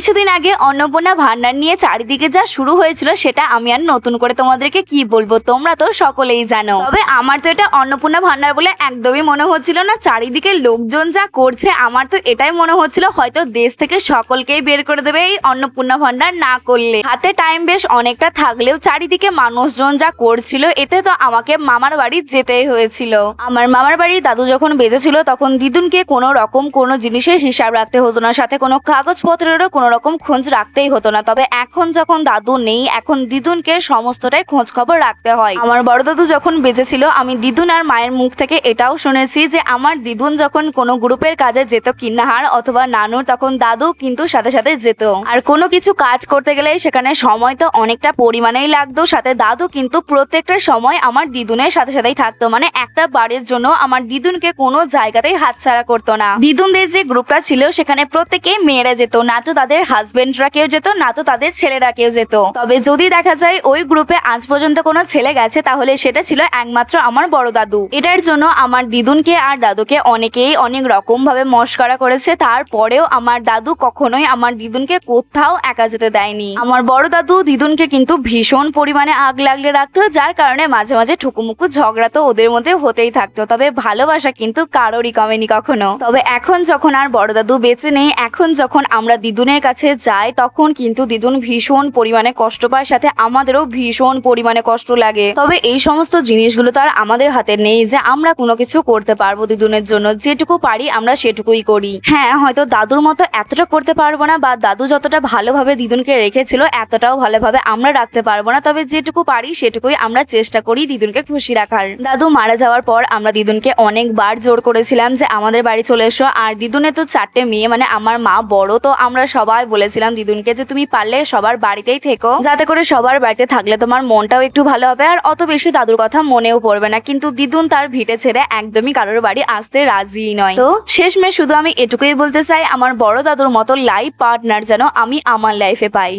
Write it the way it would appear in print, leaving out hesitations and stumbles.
কিছুদিন আগে অন্নপূর্ণা ভান্ডার নিয়ে চারিদিকে যা শুরু হয়েছিল সেটা আমি আর নতুন করে তোমাদেরকে কি বলবো, তোমরা তো সকলেই জানো। তবে আমার তো এটা অন্নপূর্ণা ভান্ডার বলে একদমই মনে হচ্ছিল না। চারিদিকে লোকজন যা করছে আমার তো এটাই মনে হচ্ছিল হয়তো দেশ থেকে সকলকেই বের করে দেবে এই অন্নপূর্ণা ভান্ডার না করলে। হাতে টাইম বেশ অনেকটা থাকলেও চারিদিকে মানুষজন যা করছিল এতে তো আমাকে মামার বাড়ি যেতেই হয়েছিল। আমার মামার বাড়ি দাদু যখন বেঁচেছিল তখন দিদুনকে কোনো রকম কোনো জিনিসের হিসাব রাখতে হতো না, সাথে কোনো কাগজপত্রেরও কোনো রকম খোঁজ রাখতেই হতো না। তবে এখন যখন দাদু নেই এখন দিদুনকে সমস্তটাই খোঁজ খবর রাখতে হয়। আমার বড় দাদু যখন বেঁচে ছিল আমি দিদুন আর মায়ের মুখ থেকে এটাও শুনেছি যে আমার দিদুন যখন কোনো গ্রুপের কাজে যেত কিন্নাহার অথবা নানুর, তখন দাদু কিন্তু সাথে সাথে যেত। আর কোনো কিছু কাজ করতে গেলে সেখানে সময় তো অনেকটা পরিমাণেই লাগতো, সাথে দাদু কিন্তু প্রত্যেকটা সময় আমার দিদুনের সাথে সাথেই থাকতো। মানে একটা বাড়ির জন্য আমার দিদুনকে কোনো জায়গাতেই হাতছাড়া করতো না। দিদুনদের যে গ্রুপটা ছিল সেখানে প্রত্যেকেই মেয়েরা যেত, না তো তাদের হাজবেন্ডরা কেউ যেত, না তো তাদের ছেলেরা কেউ যেত। তবে যদি দেখা যায় ওই গ্রুপে আজ পর্যন্ত কোনো ছেলে গেছে তাহলে সেটা ছিল একমাত্র আমার বড় দাদু। এটার জন্য আমার দিদুনকে আর দাদুকে অনেকেই অনেক রকম ভাবে মস্করা করেছে, তারপরেও আমার দাদু কখনোই আমার দিদুনকে কোথাও একা যেতে দেয়নি। আমার বড় দাদু দিদুনকে কিন্তু ভীষণ পরিমাণে আগ লাগলে রাখতো, যার কারণে মাঝে মাঝে ঠুকুমুকু ঝগড়া তো ওদের মধ্যে হতেই থাকতো। তবে ভালোবাসা কিন্তু কারোরই কমেনি কখনো। তবে এখন যখন আর বড় দাদু বেঁচে নেই, এখন যখন আমরা দিদুনের কাছে যাই তখন কিন্তু দিদুন ভীষণ পরিমাণে কষ্ট পায়, সাথে আমাদেরও ভীষণ পরিমাণে কষ্ট লাগে। তবে এই সমস্ত জিনিসগুলো তো আর আমাদের হাতে নেই যে আমরা কোনো কিছু করতে পারবো দিদুনের জন্য। যেটুকু পারি আমরা সেটুকুই করি। হ্যাঁ, হয়তো দাদুর মতো এতটা করতে পারবো না, বা দাদু যতটা ভালোভাবে দিদুনকে রেখেছিল এতটাও ভালোভাবে আমরা রাখতে পারবো না। তবে যেটুকু পারি সেটুকুই আমরা চেষ্টা করি দিদুনকে খুশি রাখার। দাদু মারা যাওয়ার পর আমরা দিদুনকে অনেকবার জোর করেছিলাম যে আমাদের বাড়ি চলে এসো। আর দিদুনের তো 4টে মেয়ে, মানে আমার মা বড়, তো আমরা সবাই বলেছিলাম দিদুনকে যে তুমি পারলে সবার বাড়িতেই থেকো, যাতে করে সবার বাড়িতে থাকলে তোমার মনটাও একটু ভালো হবে আর অত বেশি দাদুর কথা মনেও পড়বে না। কিন্তু দিদুন তার ভিটে ছেড়ে একদমই কারোর বাড়ি আসতে রাজিই নয়। তো শেষমেশ শুধু আমি এটুকুই বলতে চাই আমার বড় দাদুর মতো লাইফ পার্টনার যেন আমি আমার লাইফে পাই।